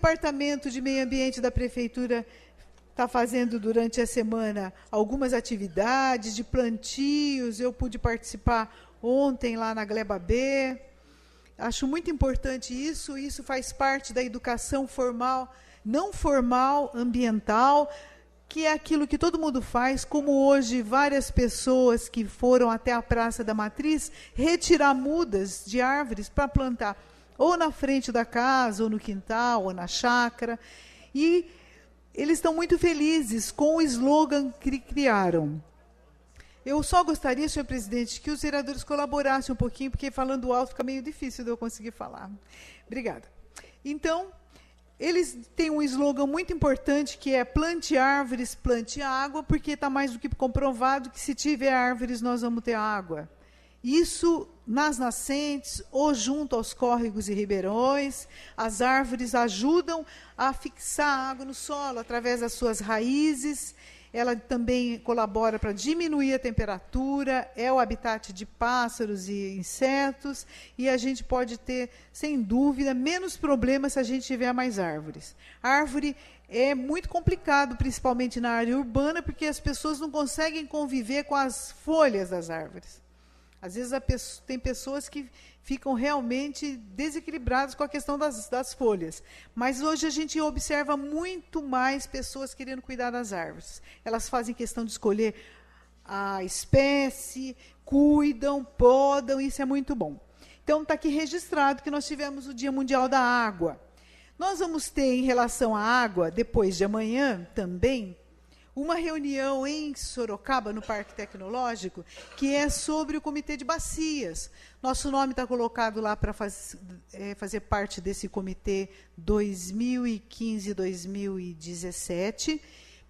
Departamento de Meio Ambiente da Prefeitura está fazendo durante a semana algumas atividades de plantios. Eu pude participar ontem lá na Gleba B. Acho muito importante isso. Isso faz parte da educação formal, não formal, ambiental, que é aquilo que todo mundo faz, como hoje várias pessoas que foram até a Praça da Matriz retirar mudas de árvores para plantar, ou na frente da casa, ou no quintal, ou na chácara. E eles estão muito felizes com o slogan que criaram. Eu só gostaria, senhor presidente, que os vereadores colaborassem um pouquinho, porque falando alto fica meio difícil de eu conseguir falar. Obrigada. Então, eles têm um slogan muito importante, que é plante árvores, plante água, porque está mais do que comprovado que se tiver árvores, nós vamos ter água. Isso nas nascentes ou junto aos córregos e ribeirões. As árvores ajudam a fixar a água no solo através das suas raízes. Ela também colabora para diminuir a temperatura, é o habitat de pássaros e insetos, e a gente pode ter, sem dúvida, menos problemas se a gente tiver mais árvores. A árvore é muito complicado, principalmente na área urbana, porque as pessoas não conseguem conviver com as folhas das árvores. Às vezes tem pessoas que ficam realmente desequilibradas com a questão das folhas. Mas hoje a gente observa muito mais pessoas querendo cuidar das árvores. Elas fazem questão de escolher a espécie, cuidam, podam, isso é muito bom. Então, está aqui registrado que nós tivemos o Dia Mundial da Água. Nós vamos ter, em relação à água, depois de amanhã também, uma reunião em Sorocaba, no Parque Tecnológico, que é sobre o Comitê de Bacias. Nosso nome está colocado lá para fazer parte desse comitê 2015-2017,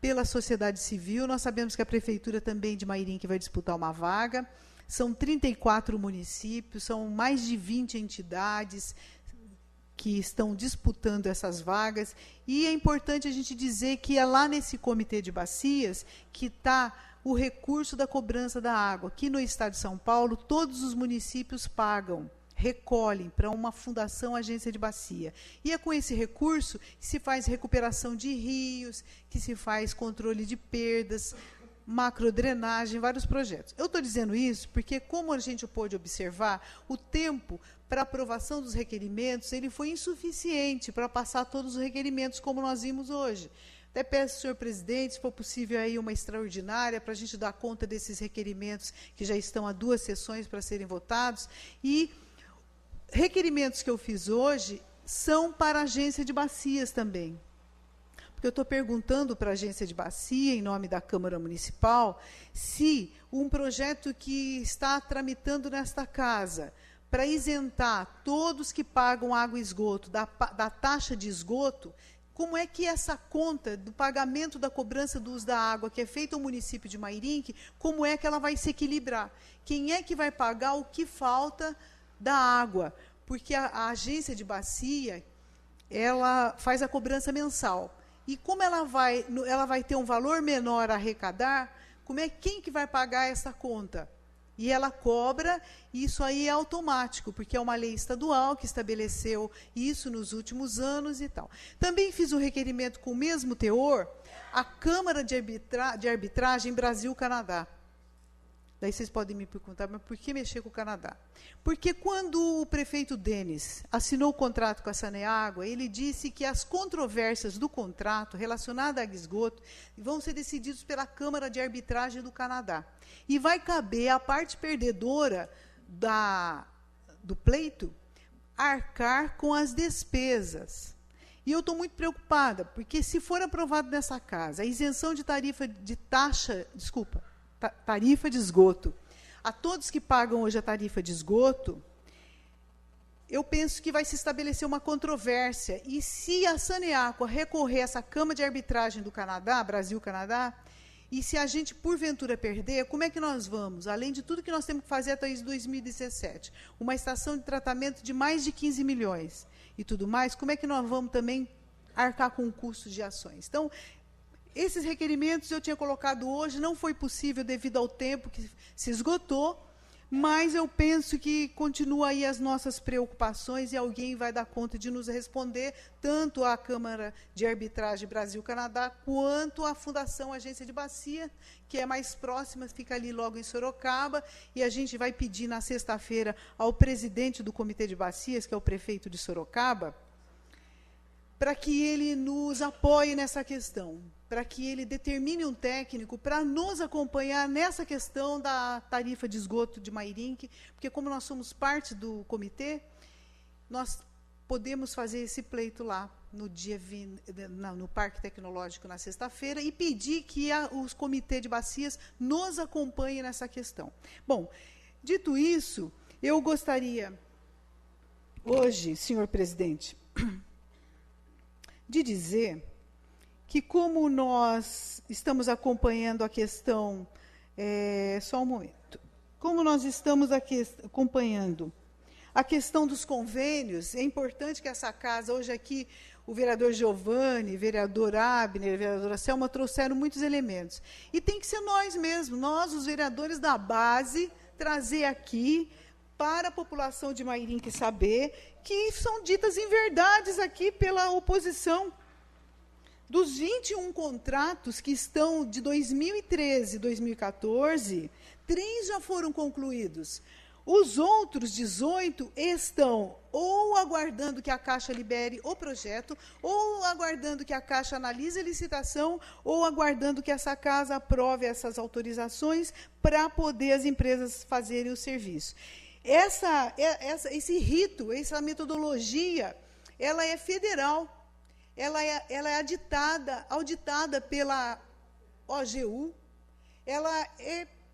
pela sociedade civil. Nós sabemos que a Prefeitura também de Mairim vai disputar uma vaga. São 34 municípios, são mais de 20 entidades que estão disputando essas vagas, e é importante a gente dizer que é lá nesse Comitê de Bacias que está o recurso da cobrança da água. Aqui no estado de São Paulo, todos os municípios pagam, recolhem para uma fundação agência de bacia. E é com esse recurso que se faz recuperação de rios, que se faz controle de perdas, macrodrenagem, vários projetos. Eu estou dizendo isso porque, como a gente pôde observar, o tempo para aprovação dos requerimentos ele foi insuficiente para passar todos os requerimentos, como nós vimos hoje. Até peço, senhor presidente, se for possível, aí uma extraordinária para a gente dar conta desses requerimentos que já estão há 2 sessões para serem votados. E requerimentos que eu fiz hoje são para a agência de bacias também. Porque eu estou perguntando para a agência de bacia, em nome da Câmara Municipal, se um projeto que está tramitando nesta casa, para isentar todos que pagam água e esgoto da taxa de esgoto, como é que essa conta do pagamento da cobrança do uso da água, que é feita no município de Mairim, como é que ela vai se equilibrar? Quem é que vai pagar o que falta da água? Porque a agência de bacia, ela faz a cobrança mensal. E como ela vai ter um valor menor a arrecadar, quem que vai pagar essa conta? E ela cobra, e isso aí é automático, porque é uma lei estadual que estabeleceu isso nos últimos anos e tal. Também fiz um requerimento com o mesmo teor à Câmara de Arbitragem Brasil-Canadá. Daí vocês podem me perguntar, mas por que mexer com o Canadá? Porque quando o prefeito Denis assinou o contrato com a Saneágua, ele disse que as controvérsias do contrato relacionadas a esgoto vão ser decididas pela Câmara de Arbitragem do Canadá. E vai caber à parte perdedora do pleito arcar com as despesas. E eu estou muito preocupada, porque se for aprovado nessa casa a isenção de tarifa de esgoto a todos que pagam hoje a tarifa de esgoto, eu penso que vai se estabelecer uma controvérsia. E se a Saneágua recorrer a essa Câmara de Arbitragem do Canadá, Brasil-Canadá, e se a gente, porventura, perder, como é que nós vamos? Além de tudo que nós temos que fazer até 2017, uma estação de tratamento de mais de 15 milhões e tudo mais, como é que nós vamos também arcar com o custo de ações? Então, esses requerimentos eu tinha colocado hoje, não foi possível devido ao tempo que se esgotou, mas eu penso que continua aí as nossas preocupações e alguém vai dar conta de nos responder, tanto a Câmara de Arbitragem Brasil-Canadá, quanto a Fundação Agência de Bacia, que é mais próxima, fica ali logo em Sorocaba, e a gente vai pedir na sexta-feira ao presidente do Comitê de Bacias, que é o prefeito de Sorocaba, para que ele nos apoie nessa questão, para que ele determine um técnico para nos acompanhar nessa questão da tarifa de esgoto de Mairinque, porque como nós somos parte do comitê, nós podemos fazer esse pleito lá no Parque Tecnológico na sexta-feira e pedir que os comitês de bacias nos acompanhem nessa questão. Bom, dito isso, eu gostaria hoje, senhor presidente, de dizer que, como nós estamos acompanhando a questão, só um momento, como nós estamos aqui acompanhando a questão dos convênios, é importante que essa casa, hoje aqui, o vereador Giovanni, vereador Abner, vereadora Selma, trouxeram muitos elementos. E tem que ser nós mesmos, nós, os vereadores da base, trazer aqui para a população de Mairinque saber que são ditas inverdades aqui pela oposição. Dos 21 contratos que estão de 2013 e 2014, 3 já foram concluídos. Os outros 18 estão ou aguardando que a Caixa libere o projeto, ou aguardando que a Caixa analise a licitação, ou aguardando que essa casa aprove essas autorizações para poder as empresas fazerem o serviço. Esse rito, essa metodologia, ela é federal. Ela é auditada pela OGU.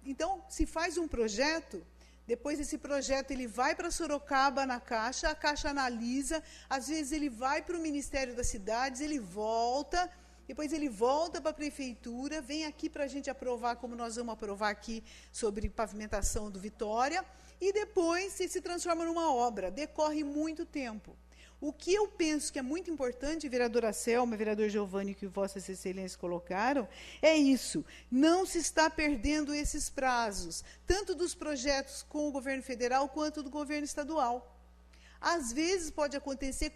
Então, se faz um projeto, depois esse projeto ele vai para Sorocaba, na Caixa, a Caixa analisa, às vezes ele vai para o Ministério das Cidades, ele volta, depois ele volta para a Prefeitura, vem aqui para a gente aprovar, como nós vamos aprovar aqui sobre pavimentação do Vitória, e depois se transforma numa obra, decorre muito tempo. O que eu penso que é muito importante, vereadora Selma, vereador Giovanni, que vossas excelências colocaram, é isso. Não se está perdendo esses prazos, tanto dos projetos com o governo federal, quanto do governo estadual. Às vezes pode acontecer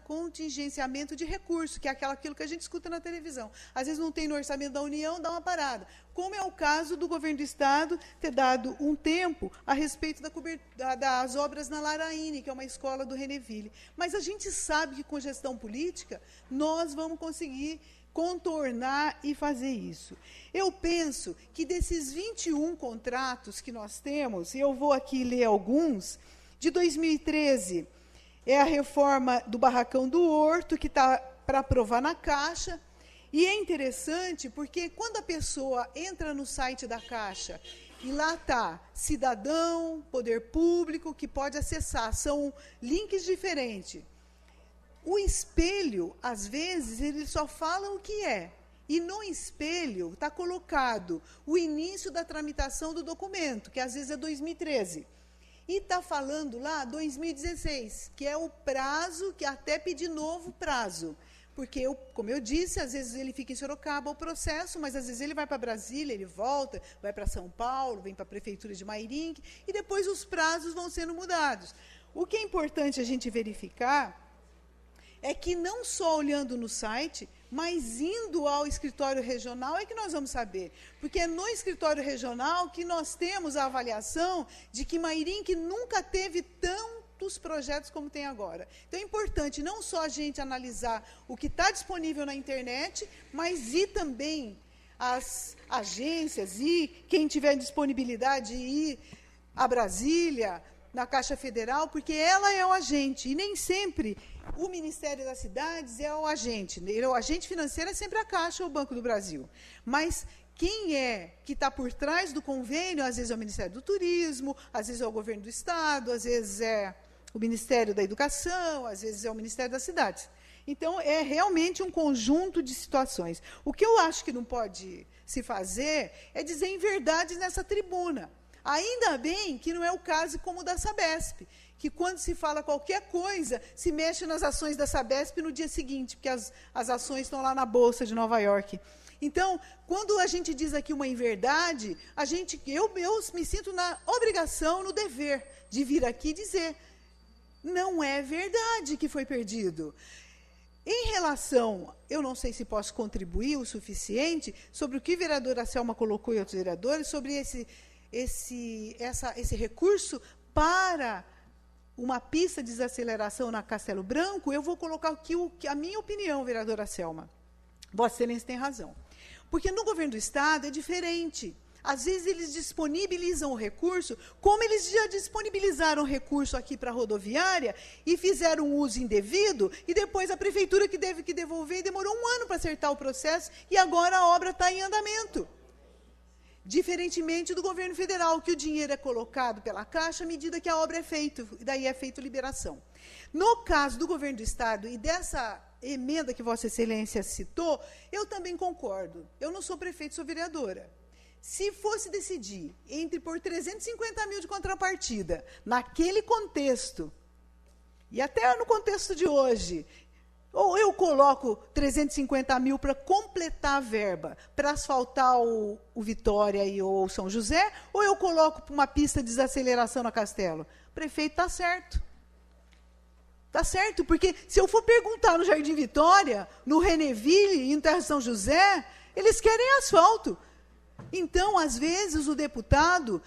contingenciamento de recurso, que é aquilo que a gente escuta na televisão. Às vezes não tem no orçamento da União, dá uma parada. Como é o caso do governo do Estado ter dado um tempo a respeito das obras na Laraine, que é uma escola do Reneville. Mas a gente sabe que com gestão política nós vamos conseguir contornar e fazer isso. Eu penso que desses 21 contratos que nós temos, e eu vou aqui ler alguns. De 2013, é a reforma do Barracão do Horto, que está para aprovar na Caixa. E é interessante porque quando a pessoa entra no site da Caixa, e lá está cidadão, poder público, que pode acessar, são links diferentes. O espelho, às vezes, ele só fala o que é. E no espelho está colocado o início da tramitação do documento, que às vezes é 2013. E está falando lá 2016, que é o prazo, que até pedir novo prazo. Porque, como eu disse, às vezes ele fica em Sorocaba o processo, mas às vezes ele vai para Brasília, ele volta, vai para São Paulo, vem para a Prefeitura de Mairinque, e depois os prazos vão sendo mudados. O que é importante a gente verificar é que não só olhando no site, mas indo ao escritório regional é que nós vamos saber. Porque é no escritório regional que nós temos a avaliação de que Mairinque nunca teve tantos projetos como tem agora. Então é importante não só a gente analisar o que está disponível na internet, mas ir também às agências e quem tiver disponibilidade de ir a Brasília, na Caixa Federal, porque ela é o agente, e nem sempre o Ministério das Cidades é o agente. O agente financeiro é sempre a Caixa ou o Banco do Brasil. Mas quem é que está por trás do convênio, às vezes é o Ministério do Turismo, às vezes é o Governo do Estado, às vezes é o Ministério da Educação, às vezes é o Ministério das Cidades. Então, é realmente um conjunto de situações. O que eu acho que não pode se fazer é dizer inverdades nessa tribuna. Ainda bem que não é o caso como o da Sabesp, que quando se fala qualquer coisa, se mexe nas ações da Sabesp no dia seguinte, porque as ações estão lá na Bolsa de Nova York. Então, quando a gente diz aqui uma inverdade, eu me sinto na obrigação, no dever, de vir aqui dizer, não é verdade que foi perdido. Em relação, eu não sei se posso contribuir o suficiente sobre o que a vereadora Selma colocou e outros vereadores, sobre esse recurso para uma pista de desaceleração na Castelo Branco, eu vou colocar aqui a minha opinião, vereadora Selma. Vossa Excelência tem razão. Porque no governo do Estado é diferente. Às vezes eles disponibilizam o recurso, como eles já disponibilizaram o recurso aqui para a rodoviária e fizeram um uso indevido, e depois a prefeitura que teve que devolver e demorou um ano para acertar o processo, e agora a obra está em andamento. Diferentemente do governo federal, que o dinheiro é colocado pela Caixa à medida que a obra é feita, e daí é feita liberação. No caso do governo do Estado e dessa emenda que Vossa Excelência citou, eu também concordo. Eu não sou prefeito, sou vereadora. Se fosse decidir entre por 350 mil de contrapartida, naquele contexto, e até no contexto de hoje, ou eu coloco 350 mil para completar a verba, para asfaltar o Vitória e o São José, ou eu coloco uma pista de desaceleração na Castelo? O prefeito está certo. Está certo, porque se eu for perguntar no Jardim Vitória, no Reneville e no Terra São José, eles querem asfalto. Então, às vezes, o deputado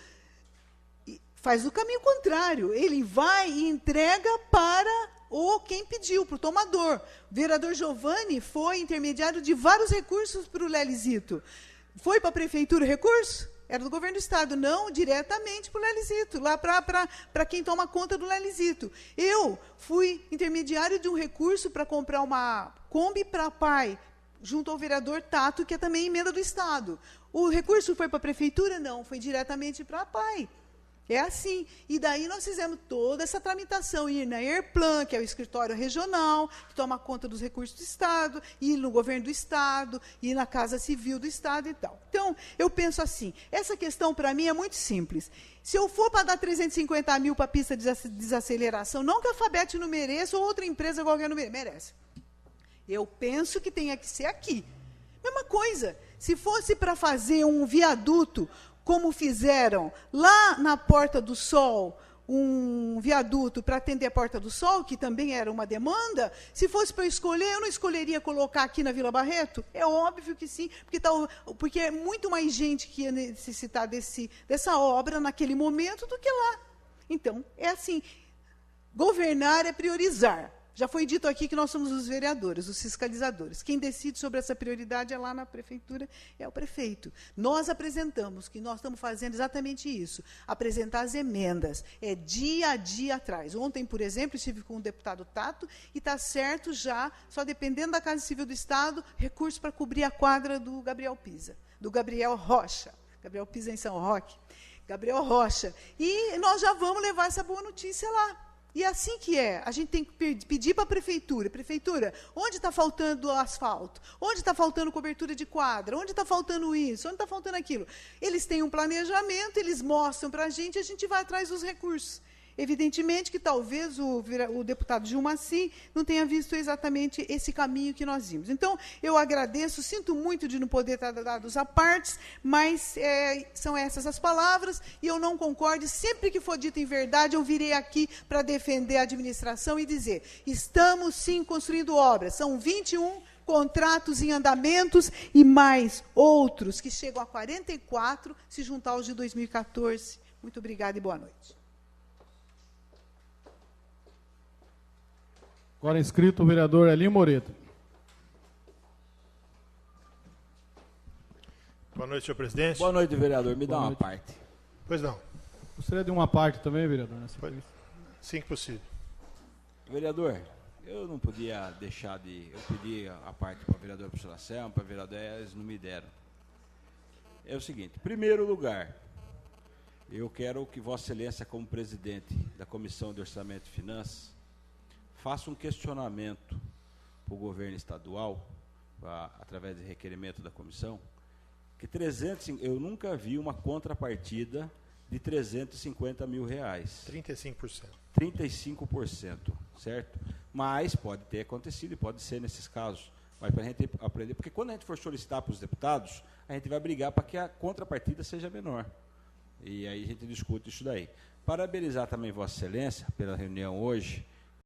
faz o caminho contrário. Ele vai e entrega para quem pediu, para o tomador. O vereador Giovanni foi intermediário de vários recursos para o Lelizito. Foi para a prefeitura o recurso? Era do governo do Estado, não diretamente para o Lelizito, lá para quem toma conta do Lelizito. Eu fui intermediário de um recurso para comprar uma Kombi para pai, junto ao vereador Tato, que é também emenda do Estado. O recurso foi para a prefeitura? Não, foi diretamente para a PAI. É assim. E daí nós fizemos toda essa tramitação, ir na ERPLAN, que é o escritório regional, que toma conta dos recursos do Estado, ir no governo do Estado, ir na Casa Civil do Estado e tal. Então, eu penso assim, essa questão para mim é muito simples. Se eu for para dar 350 mil para a pista de desaceleração, não que a Fabete não mereça, ou outra empresa qualquer não merece. Eu penso que tenha que ser aqui. Mesma coisa, se fosse para fazer um viaduto, como fizeram lá na Porta do Sol, um viaduto para atender a Porta do Sol, que também era uma demanda, se fosse para eu escolher, eu não escolheria colocar aqui na Vila Barreto? É óbvio que sim, porque é muito mais gente que ia necessitar dessa obra naquele momento do que lá. Então, é assim, governar é priorizar. Já foi dito aqui que nós somos os vereadores, os fiscalizadores. Quem decide sobre essa prioridade é lá na prefeitura, é o prefeito. Nós apresentamos, que nós estamos fazendo exatamente isso, apresentar as emendas, dia a dia atrás. Ontem, por exemplo, estive com o deputado Tato, e está certo já, só dependendo da Casa Civil do Estado, recurso para cobrir a quadra do Gabriel Pisa, do Gabriel Rocha. Gabriel Pisa em São Roque. Gabriel Rocha. E nós já vamos levar essa boa notícia lá. E assim que é, a gente tem que pedir para a prefeitura, onde está faltando asfalto? Onde está faltando cobertura de quadra? Onde está faltando isso? Onde está faltando aquilo? Eles têm um planejamento, eles mostram para a gente vai atrás dos recursos. Evidentemente que talvez o deputado Gilmaci não tenha visto exatamente esse caminho que nós vimos. Então, eu agradeço, sinto muito de não poder estar dados a partes, mas são essas as palavras, e eu não concordo. Sempre que for dito em verdade, eu virei aqui para defender a administração e dizer, estamos sim construindo obras, são 21 contratos em andamentos e mais outros que chegam a 44, se juntar aos de 2014. Muito obrigada e boa noite. Agora inscrito o vereador Elinho Moreto. Boa noite, senhor presidente. Boa noite, vereador. Me dá Boa uma noite. parte. Pois não. Gostaria de uma parte também, vereador? Sim que possível. Vereador, eu não podia deixar de... Eu pedi a parte para a vereadora Priscila Selma, para a vereadora, eles não me deram. É o seguinte, em primeiro lugar, eu quero que Vossa Excelência, como presidente da Comissão de Orçamento e Finanças, faça um questionamento para o governo estadual, através de requerimento da comissão, que eu nunca vi uma contrapartida de 350 mil reais. 35%. 35%, certo? Mas pode ter acontecido e pode ser nesses casos. mas para a gente aprender, porque quando a gente for solicitar para os deputados, a gente vai brigar para que a contrapartida seja menor. E aí a gente discute isso daí. Parabenizar também Vossa Excelência pela reunião hoje,